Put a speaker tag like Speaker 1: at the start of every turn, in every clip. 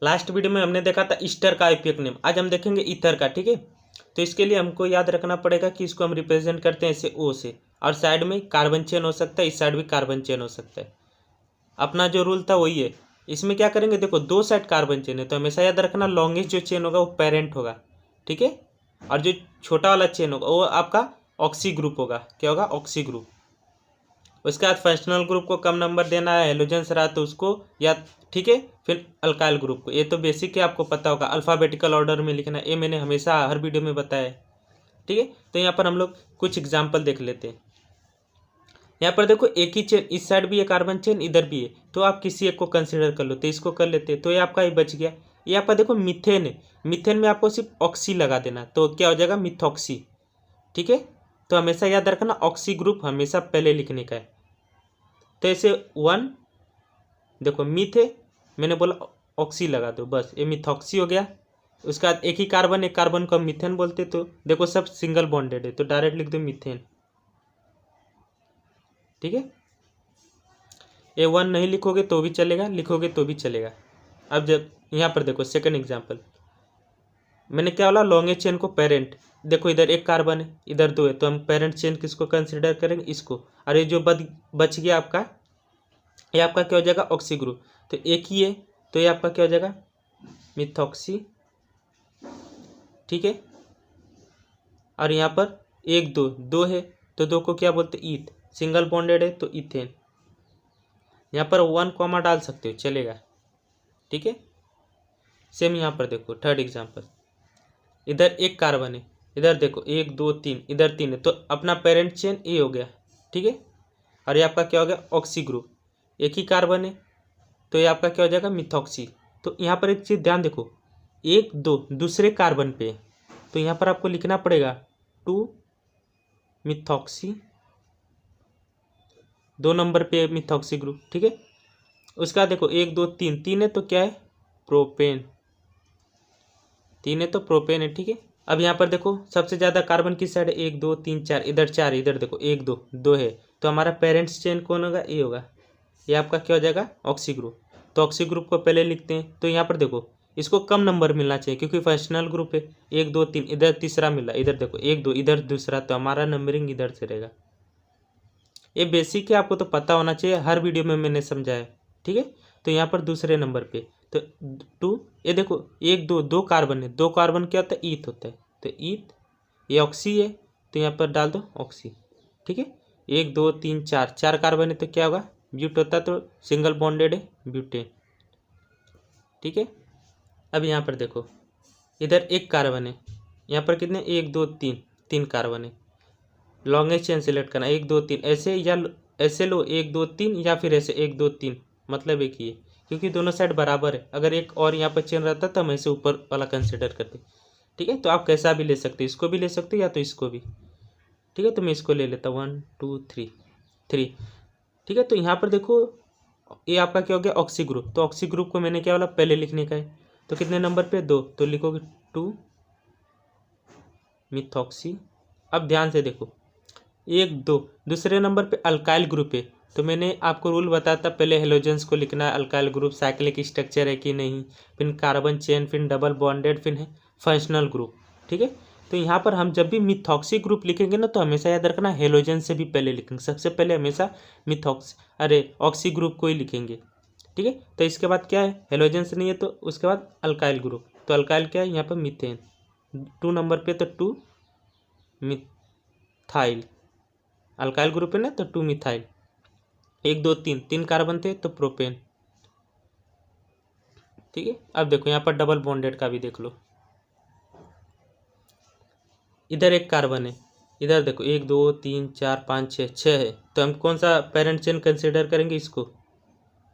Speaker 1: Last video में हमने देखा था ईस्टर का आईपीएक नेम, आज हम देखेंगे ईथर का। ठीक है, तो इसके लिए हमको याद रखना पड़ेगा कि इसको हम रिप्रेजेंट करते हैं ऐसे ओ से, और साइड में कार्बन चेन हो सकता है, इस साइड भी कार्बन चेन हो सकता है। अपना जो रूल था वही है। इसमें क्या करेंगे, देखो दो साइड कार्बन चेन है तो हमेशा याद रखना लॉन्गेस्ट जो चेन होगा वो पेरेंट होगा। ठीक है, और जो छोटा वाला चेन होगा वो आपका ऑक्सी ग्रुप होगा। क्या होगा, ऑक्सी ग्रुप। उसके बाद फंक्शनल ग्रुप को कम नंबर देना है, हेलोजेंस रहा तो उसको या ठीक है, फिर अल्काइल ग्रुप को। ये तो बेसिक है, आपको पता होगा, अल्फ़ाबेटिकल ऑर्डर में लिखना, ये मैंने हमेशा हर वीडियो में बताया है। ठीक है, तो यहाँ पर हम लोग कुछ एग्जाम्पल देख लेते हैं। यहाँ पर देखो एक ही चेन, इस साइड भी है कार्बन चेन, इधर भी है, तो आप किसी एक को कंसिडर कर लो, तो इसको कर लेते हैं, तो ये आपका ही बच गया। ये आपका देखो मीथेन है, मीथेन में आपको सिर्फ ऑक्सी लगा देना, तो क्या हो जाएगा, मिथॉक्सी। ठीक है, तो हमेशा याद रखना ऑक्सी ग्रुप हमेशा पहले लिखने का है। तो ऐसे वन, देखो मिथ है, मैंने बोला ऑक्सी लगा दो, बस ये मिथॉक्सी हो गया। उसके बाद एक ही कार्बन है, कार्बन को हम मीथेन बोलते, तो देखो सब सिंगल बॉन्डेड है तो डायरेक्ट लिख दो मीथेन। ठीक है, ए वन नहीं लिखोगे तो भी चलेगा, लिखोगे तो भी चलेगा। अब जब यहाँ पर देखो सेकंड एग्जांपल, मैंने क्या बोला, लॉन्गेस्ट चेन को पेरेंट, देखो इधर एक कार्बन है, इधर दो है, तो हम पेरेंट चेन किसको कंसिडर करेंगे, इसको। और ये जो बच गया आपका, ये आपका क्या हो जाएगा, ऑक्सी ग्रुप। तो एक ही है तो ये आपका क्या हो जाएगा, मिथॉक्सी। ठीक है, और यहाँ पर एक दो, दो है तो दो को क्या बोलते, ईथ। सिंगल बॉन्डेड है तो इथेन। यहाँ पर वन कॉमा डाल सकते हो, चलेगा। ठीक है, सेम यहाँ पर देखो थर्ड एग्जांपल, इधर एक कार्बन है, इधर देखो एक दो तीन, इधर तीन है, तो अपना पेरेंट चेन ए हो गया। ठीक है, और ये आपका क्या हो गया, ऑक्सी ग्रुप। एक ही कार्बन है तो ये आपका क्या हो जाएगा, मिथॉक्सी। तो यहाँ पर एक चीज़ ध्यान देखो, एक दो दूसरे कार्बन पे, तो यहाँ पर आपको लिखना पड़ेगा टू मिथॉक्सी, दो नंबर पे मिथॉक्सी ग्रुप। ठीक है, उसका देखो एक दो तीन, तीन है तो क्या है, प्रोपेन। तीन है तो प्रोपेन है। ठीक है, अब यहाँ पर देखो सबसे ज़्यादा कार्बन किस साइड है, एक दो तीन चार, इधर चार, इधर देखो एक दो, दो है, तो हमारा पेरेंट्स चेन कौन होगा, ए होगा। ये आपका क्या हो जाएगा, ऑक्सी ग्रुप। तो ऑक्सी ग्रुप को पहले लिखते हैं, तो यहाँ पर देखो इसको कम नंबर मिलना चाहिए क्योंकि फंक्शनल ग्रुप है। एक दो तीन, इधर तीसरा मिला, इधर देखो एक दो, इधर दूसरा, तो हमारा नंबरिंग इधर से रहेगा। ये बेसिक है, आपको तो पता होना चाहिए, हर वीडियो में मैंने समझाया। ठीक है, तो यहाँ पर दूसरे नंबर पे तो टू, ये देखो एक दो, दो कार्बन है, दो कार्बन क्या होता है, ईथ होता है, तो ईथ। ये ऑक्सी है तो यहाँ पर डाल दो ऑक्सी। ठीक है, एक दो तीन चार, चार कार्बन है तो क्या होगा, ब्यूट होता है, तो सिंगल बॉन्डेड है, ब्यूटेन। ठीक है, अब यहाँ पर देखो इधर एक कार्बन है, यहाँ पर कितने, एक दो तीन, तीन कार्बन है, लॉन्गेस्ट चेन सेलेक्ट करना, एक दो तीन ऐसे, या ऐसे लो एक दो तीन, या फिर ऐसे एक दो तीन, मतलब एक ही है क्योंकि दोनों साइड बराबर है। अगर एक और यहाँ पर चेन रहता तो हम ऐसे ऊपर वाला कंसिडर करते। ठीक है, तो आप कैसा भी ले सकते हो, इसको भी ले सकते हो या तो इसको भी। ठीक है, तो मैं इसको ले लेता हूँ, वन टू थ्री, थ्री। ठीक है, तो यहाँ पर देखो ये आपका क्या हो गया, ऑक्सी ग्रुप। तो ऑक्सी ग्रुप को मैंने क्या बोला, पहले लिखने का है, तो कितने नंबर पे, दो, तो लिखोगे टू मिथॉक्सी। अब ध्यान से देखो एक दो, दूसरे नंबर पे अल्काइल ग्रुप है, तो मैंने आपको रूल बताया था, पहले हेलोजेंस को लिखना है, अल्काइल ग्रुप साइक्लिक स्ट्रक्चर है कि नहीं, फिर कार्बन चेन, फिर डबल बॉन्डेड, फिर है फंक्शनल ग्रुप। ठीक है, तो यहाँ पर हम जब भी मिथॉक्सी ग्रुप लिखेंगे ना, तो हमेशा याद रखना हेलोजेंस से भी पहले लिखेंगे, सबसे पहले हमेशा ऑक्सी ग्रुप को ही लिखेंगे। ठीक है, तो इसके बाद क्या है, हेलोजेंस नहीं है तो उसके बाद अल्काइल ग्रुप, तो अल्काइल क्या है यहाँ पर, मीथेन। टू नंबर पे तो टू मिथाइल, अल्काइल ग्रुप है ना, तो टू मिथाइल। एक दो तीन, तीन कार्बन थे तो प्रोपेन। ठीक है, अब देखो यहाँ पर डबल बॉन्डेड का भी देख लो, इधर एक कार्बन है, इधर देखो एक दो तीन चार पाँच छः, छः है, तो हम कौन सा पेरेंट चेन कंसिडर करेंगे, इसको।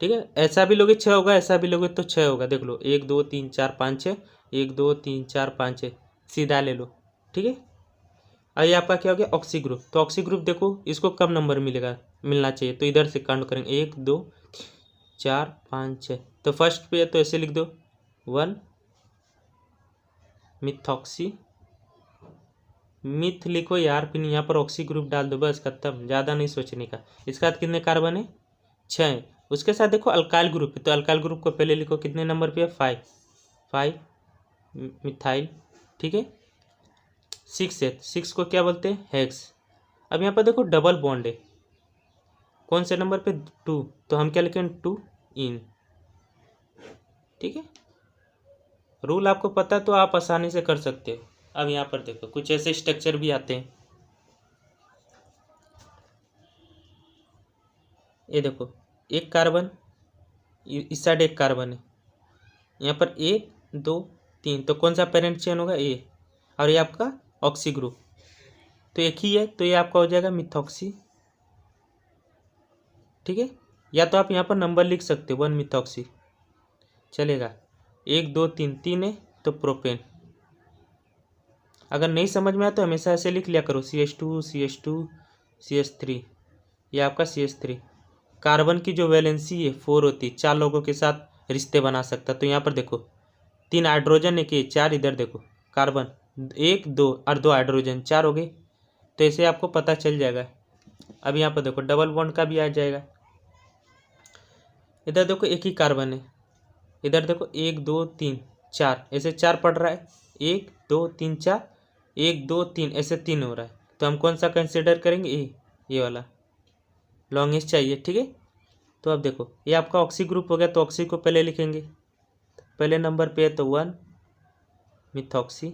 Speaker 1: ठीक है, ऐसा भी लोगे छः होगा, ऐसा भी लोगे तो छः होगा, देख लो एक दो तीन चार पाँच छः, एक दो तीन चार पाँच छः, सीधा ले लो। ठीक है, और ये आपका क्या हो गया, ऑक्सी ग्रुप। तो ऑक्सी ग्रुप देखो इसको कम नंबर मिलना चाहिए, तो इधर से काउंट करेंगे, एक दो चार पाँच छः, तो फर्स्ट पे तो ऐसे लिख दो, वन मिथॉक्सी, मिथ लिखो यार, फिर यहाँ पर ऑक्सी ग्रुप डाल दो, बस खत्म, ज़्यादा नहीं सोचने का। इसके बाद कितने कार्बन है, छः है, उसके साथ देखो अल्काइल ग्रुप है, तो अल्काइल ग्रुप को पहले लिखो, कितने नंबर पे है, 5, 5 मिथाइल, ठीक है। 6 है, 6 को क्या बोलते हैं, हेक्स। अब यहाँ पर देखो डबल बॉन्ड है, कौन से नंबर पे, 2, तो हम क्या लिखेंगे, 2 इन, ठीक है। रूल आपको पता है तो आप आसानी से कर सकते हो। अब यहाँ पर देखो कुछ ऐसे स्ट्रक्चर भी आते हैं, ये देखो एक कार्बन, इस साइड एक कार्बन है, यहाँ पर 1 2 3, तो कौन सा पेरेंट चेन होगा, ए, और ये आपका ऑक्सी ग्रुप, तो एक ही है, तो ये आपका हो जाएगा मिथॉक्सी, ठीक है। या तो आप यहाँ पर नंबर लिख सकते हो, 1 मिथॉक्सी चलेगा, 1 2 3, 3 है तो प्रोपेन। अगर नहीं समझ में आया तो हमेशा ऐसे लिख लिया करो, CH2 CH2 CH3, ये आपका CH3। कार्बन की जो वैलेंसी है 4 होती है, 4 लोगों के साथ रिश्ते बना सकता, तो यहाँ पर देखो 3 हाइड्रोजन, एक 4, इधर देखो कार्बन 1 2 और 2 हाइड्रोजन, 4 हो गए, तो ऐसे आपको पता चल जाएगा। अब यहाँ पर देखो डबल बॉन्ड का भी आ जाएगा, इधर देखो एक ही कार्बन है, इधर देखो 1 2 3 4, ऐसे 4 पड़ रहा है, 1 2 3 4, 1 2 3, ऐसे 3 हो रहा है, तो हम कौन सा कंसिडर करेंगे, ये वाला लॉन्गेस्ट चाहिए, ठीक है। तो अब देखो ये आपका ऑक्सी ग्रुप हो गया, तो ऑक्सी को पहले लिखेंगे, पहले नंबर पे है तो 1 मिथॉक्सी।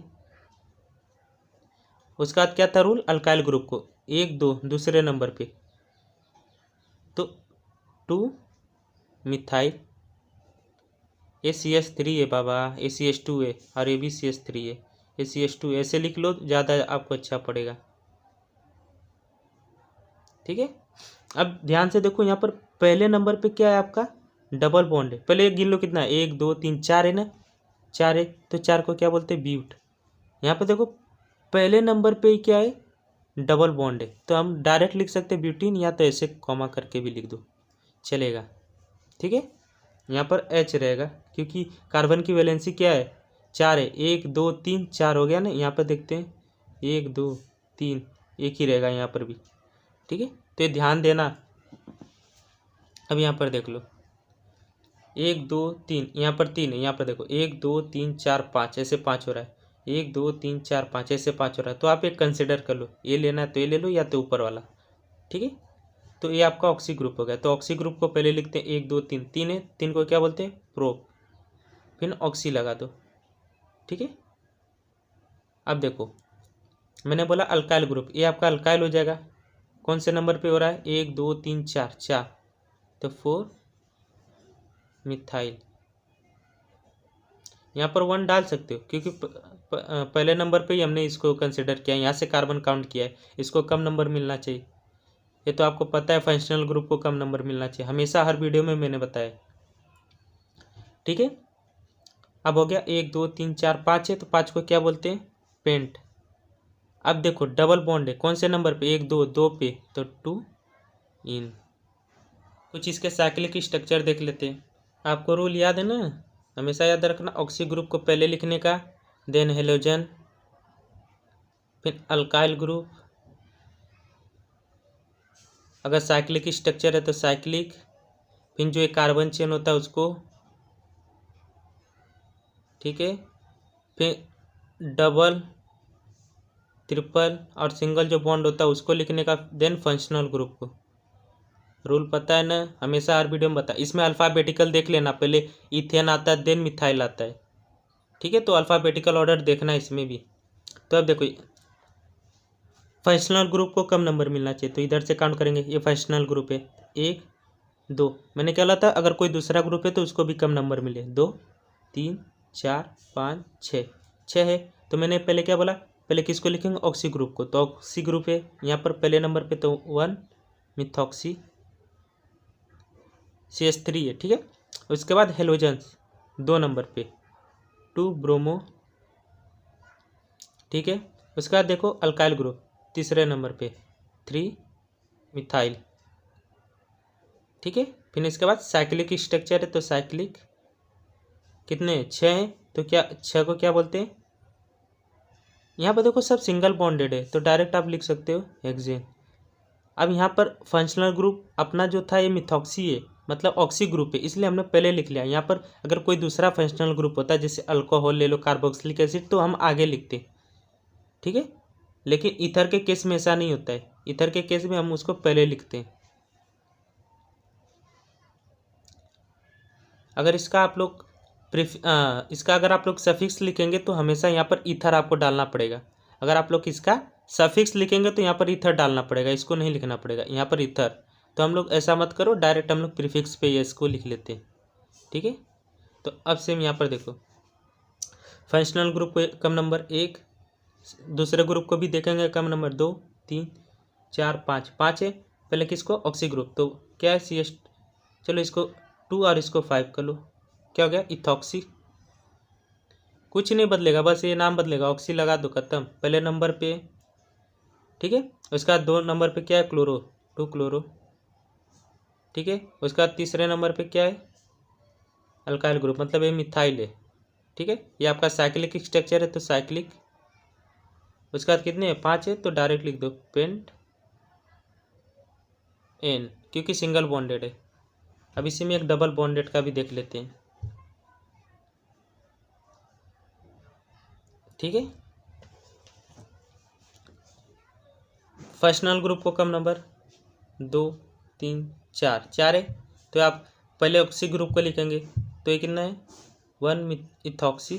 Speaker 1: उसका बाद क्या था रूल, अल्काइल ग्रुप को 1 2 दूसरे नंबर पे, तो 2 मिथाइल, ये CH3 है बाबा, ये CH2 है, और ये भी CH3 है, ये CH2, ऐसे लिख लो, ज़्यादा आपको अच्छा पड़ेगा, ठीक है। अब ध्यान से देखो यहाँ पर पहले नंबर पे क्या है, आपका डबल बॉन्ड है, पहले गिन लो कितना है, 1 2 3 4 है ना, 4 है, तो 4 को क्या बोलते हैं, ब्यूट। यहाँ पे देखो पहले नंबर पे ही क्या है, डबल बॉन्ड है, तो हम डायरेक्ट लिख सकते हैं ब्यूटीन, या तो ऐसे कॉमा करके भी लिख दो चलेगा, ठीक है। यहाँ पर H रहेगा, क्योंकि कार्बन की वैलेंसी क्या है, 4 है, 1 2 3 4 हो गया ना। यहाँ पर देखते हैं 1 2 3, एक ही रहेगा यहाँ पर भी, ठीक है। तो ये ध्यान देना। अब यहाँ पर देख लो 1 2 3, यहाँ पर 3 है, यहाँ पर देखो 1 2 3 4 5, ऐसे 5 हो रहा है, 1 2 3 4 5, ऐसे 5 हो रहा है, तो आप एक कंसिडर कर लो, ये लेना है तो ये ले लो, या तो ऊपर वाला, ठीक है। तो ये आपका ऑक्सी ग्रुप हो गया, तो ऑक्सी ग्रुप को पहले लिखते हैं 1 2 3, 3 है, 3 को क्या बोलते हैं, प्रोप, फिर ऑक्सी लगा दो, ठीक है। अब देखो मैंने बोला अल्काइल ग्रुप, ये आपका अल्काइल हो जाएगा, कौन से नंबर पे हो रहा है, 1 2 3 4, 4, तो 4 मिथाइल। यहाँ पर 1 डाल सकते हो, क्योंकि पहले नंबर पे ही हमने इसको कंसिडर किया है, यहाँ से कार्बन काउंट किया है, इसको कम नंबर मिलना चाहिए, ये तो आपको पता है फंक्शनल ग्रुप को कम नंबर मिलना चाहिए, हमेशा हर वीडियो में मैंने बताया, ठीक है। अब हो गया 1 2 3 4 5 है, तो 5 को क्या बोलते हैं, पेंट। अब देखो डबल बॉन्ड है, कौन से नंबर पे, 1 2 2 पे, तो 2 इन। कुछ इसके साइक्लिक स्ट्रक्चर देख लेते हैं, आपको रूल याद है ना, हमेशा याद रखना, ऑक्सी ग्रुप को पहले लिखने का, देन हेलोजन, फिर अल्काइल ग्रुप, अगर साइक्लिक स्ट्रक्चर है तो साइक्लिक, फिर जो एक कार्बन चेन होता है उसको, ठीक है, फिर डबल ट्रिपल और सिंगल जो बॉन्ड होता है उसको लिखने का, देन फंक्शनल ग्रुप को। रूल पता है ना, हमेशा हर वीडियो में बता, इसमें अल्फ़ाबेटिकल देख लेना, पहले इथेन आता है, देन मिथाइल आता है, ठीक है, तो अल्फ़ाबेटिकल ऑर्डर देखना इसमें भी। तो अब देखो फंक्शनल ग्रुप को कम नंबर मिलना चाहिए, तो इधर से काउंट करेंगे, ये फंक्शनल ग्रुप है, 1 2, मैंने क्या बोला था, अगर कोई दूसरा ग्रुप है तो उसको भी कम नंबर मिले, 2 3 4 5 6, 6 है, तो मैंने पहले क्या बोला, पहले किसको लिखेंगे, ऑक्सी ग्रुप को, तो ऑक्सी ग्रुप है यहाँ पर पहले नंबर पे, तो 1 मिथॉक्सी, CH3 है, ठीक है। उसके बाद हेलोजन्स 2 नंबर पे, 2 ब्रोमो, ठीक है। उसके बाद देखो अल्काइल ग्रुप तीसरे नंबर पे, 3 मिथाइल, ठीक है। फिर इसके बाद साइक्लिक स्ट्रक्चर है, तो साइक्लिक कितने 6 हैं, तो क्या 6 को क्या बोलते हैं, यहाँ पर देखो सब सिंगल बॉन्डेड है, तो डायरेक्ट आप लिख सकते हो हेक्सेन, अब यहाँ पर फंक्शनल ग्रुप अपना जो था ये मिथॉक्सी है, मतलब ऑक्सी ग्रुप है, इसलिए हमने पहले लिख लिया। यहाँ पर अगर कोई दूसरा फंक्शनल ग्रुप होता है जैसे अल्कोहल ले लो, कार्बोक्सिलिक एसिड, तो हम आगे लिखते, ठीक है। लेकिन ईथर के केस में ऐसा नहीं होता है, ईथर के केस में हम उसको पहले लिखते हैं। अगर इसका आप लोग इसका अगर आप लोग सफिक्स लिखेंगे तो हमेशा यहाँ पर ईथर आपको डालना पड़ेगा। अगर आप लोग इसका सफिक्स लिखेंगे तो यहाँ पर ईथर डालना पड़ेगा, इसको नहीं लिखना पड़ेगा यहाँ पर ईथर। तो हम लोग ऐसा मत करो, डायरेक्ट हम लोग प्रीफिक्स पे इसको लिख लेते हैं, ठीक है। तो अब सेम यहाँ पर देखो, फंक्शनल ग्रुप को कम नंबर 1, दूसरे ग्रुप को भी देखेंगे कम नंबर 2, 3, 4, 5 है। पहले किसको? Oxy group. तो क्या है? CH। चलो इसको 2 और इसको 5 कर लो, क्या हो गया? इथॉक्सी। कुछ नहीं बदलेगा, बस ये नाम बदलेगा, ऑक्सी लगा दो, खत्म। पहले नंबर पे, ठीक है। उसका 2 नंबर पे क्या है? क्लोरो, 2 क्लोरो, ठीक है। उसका तीसरे नंबर पे क्या है? अल्काइल ग्रुप, मतलब ये मिथाइल है, ठीक है। ये आपका साइक्लिक स्ट्रक्चर है तो साइक्लिक। उसके बाद कितने हैं? 5 है, तो डायरेक्ट लिख दो पेंट एन, क्योंकि सिंगल बॉन्डेड है। अब इसी में एक डबल बॉन्डेड का भी देख लेते हैं, ठीक है। फंक्शनल ग्रुप को कम नंबर 2, 3, 4 है, तो आप पहले ऑक्सी ग्रुप को लिखेंगे, तो ये कितना है? 1 इथॉक्सी,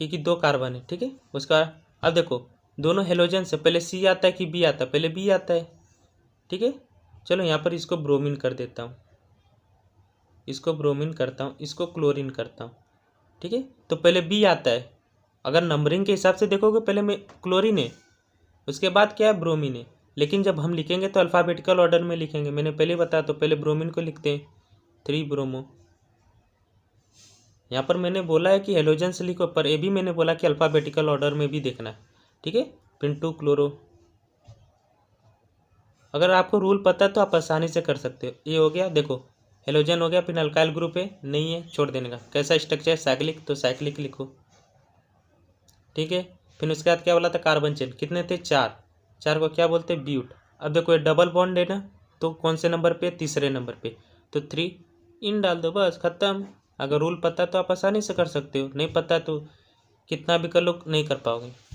Speaker 1: क्योंकि 2 कार्बन है, ठीक है। उसका अब देखो दोनों हेलोजन से पहले C आता है कि B आता है? पहले B आता है, ठीक है। चलो यहाँ पर इसको ब्रोमीन कर देता हूँ, इसको ब्रोमीन करता हूँ, इसको क्लोरीन करता हूँ, ठीक है। तो पहले B आता है, अगर नंबरिंग के हिसाब से देखोगे पहले में क्लोरीन है, उसके बाद क्या है? ब्रोमीन है। लेकिन जब हम लिखेंगे तो अल्फ़ाबेटिकल ऑर्डर में लिखेंगे, मैंने पहले बताया। तो पहले ब्रोमीन को लिखते हैं, 3 ब्रोमो। यहाँ पर मैंने बोला है कि हेलोजन से लिखो, पर ये भी मैंने बोला कि अल्फ़ाबेटिकल ऑर्डर में भी देखना है, ठीक है। फिर 2 क्लोरो। अगर आपको रूल पता है तो आप आसानी से कर सकते हो। ये हो गया, देखो हेलोजन हो गया, फिर अल्काइल ग्रुप है, नहीं है छोड़ देने का। कैसा स्ट्रक्चर है? साइक्लिक, तो साइक्लिक लिखो, ठीक है। फिर उसके बाद क्या बोला था? कार्बन चेन कितने थे? 4 को क्या बोलते हैं? ब्यूट। अब देखो ये डबल बॉन्ड है ना, तो कौन से नंबर पे? तीसरे नंबर पे, तो 3 इन डाल दो, बस खत्म। अगर रूल पता है तो आप आसानी से कर सकते हो, नहीं पता तो कितना भी कर लो नहीं कर पाओगे।